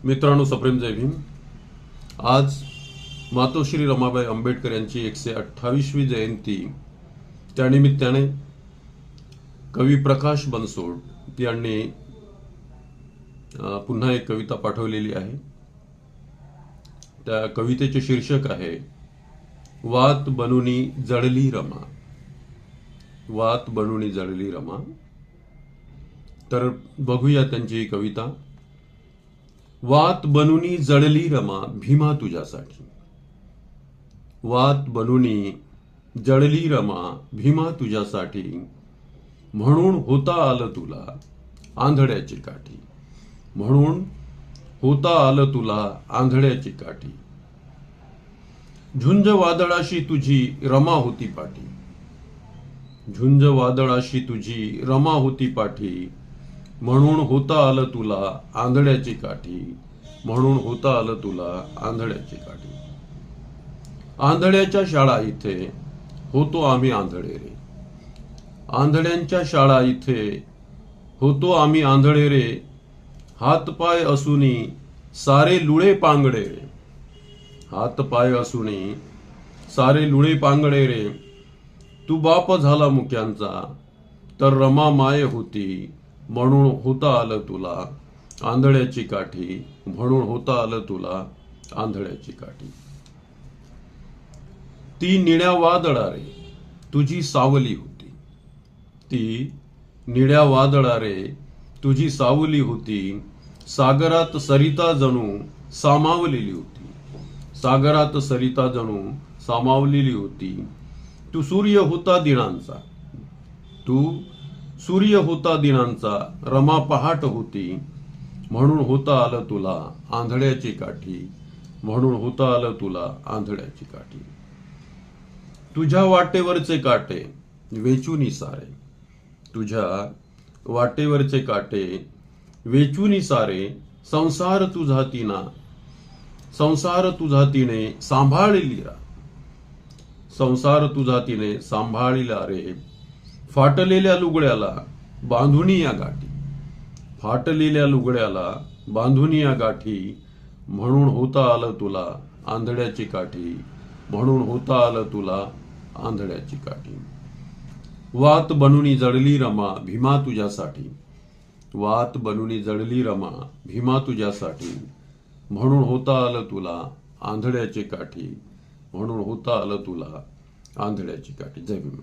मित्रांनो, सप्रेम जय भीम। आज मातोश्री रमाबाई आंबेडकर यांची 128वी जयंती, त्यानिमित्ताने कवी प्रकाश बनसोड यांनी पुन्हा एक कविता पाठवलेली आहे। त्या कवितेचे शीर्षक आहे वात बनूनी जळली रमा। वात बनूनी जळली रमा। तर बघूया त्यांची ही कविता। वात बनूनी जळली रमा भीमा तुझ्यासाठी। वात बनूनी जळली रमा भीमा तुझ्यासाठी, म्हणून होता आलं तुला आंधळ्याची काठी। म्हणून होता आलं तुला आंधळ्याची काठी। झुंज वादळाशी तुझी रमा होती पाठी। झुंज वादळाशी तुझी रमा होती पाठी, म्हणून होता आलं तुला आंधळ्याची काठी। म्हणून होता आलं तुला आंधळ्याची काठी। आंधळ्याच्या शाळा इथे होतो आम्ही आंधळे रे। आंधळ्यांच्या शाळा इथे होतो आम्ही आंधळे रे। हातपाय असूनी सारे लुळे पांगडे रे। हातपाय असूनी सारे लुळे पांगडे रे। तू बाप झाला मुक्यांचा तर रमा माय होती, म्हणून होता आलं तुला आंधळ्याची काठी। म्हणून होता आलं तुला आंधळ्याची काठी। ती निळ्या वादळा रे तुझी सावली होती। ती निळ्या वादळा रे तुझी सावली होती। सागरात सरिता जणू सामावलेली होती। सागरात सरिता जणू सामावलेली होती। तू सूर्य होता दिनांचा। तू सूर्य होता दिनांचा रमा पहाट होती, म्हणून होता आलं तुला आंधळ्याची काठी। म्हणून होता आलं तुला आंधळ्याची काठी। तुझ्या वाटेवरचे काटे वेचूनी सारे। तुझ्या वाटेवरचे काटे वेचूनी सारे। संसार तुझा तिना संसार तुझा तिने सांभाळली रा। संसार तुझा तिने सांभाळिला रे। फाटलेल्या लुगड्याला बांधुनी या गाठी। फाटलेल्या लुगड्याला बांधुनी या गाठी, म्हणून होता आलं तुला आंधळ्याची काठी। म्हणून होता आलं तुला आंधळ्याची काठी। वात बनूनी जळली रमा भीमा तुझ्यासाठी। वात बनूनी जळली रमा भीमा तुझ्यासाठी, म्हणून होता आलं तुला आंधळ्याची काठी। म्हणून होता आलं तुला आंधळ्याची काठी। जय भीम।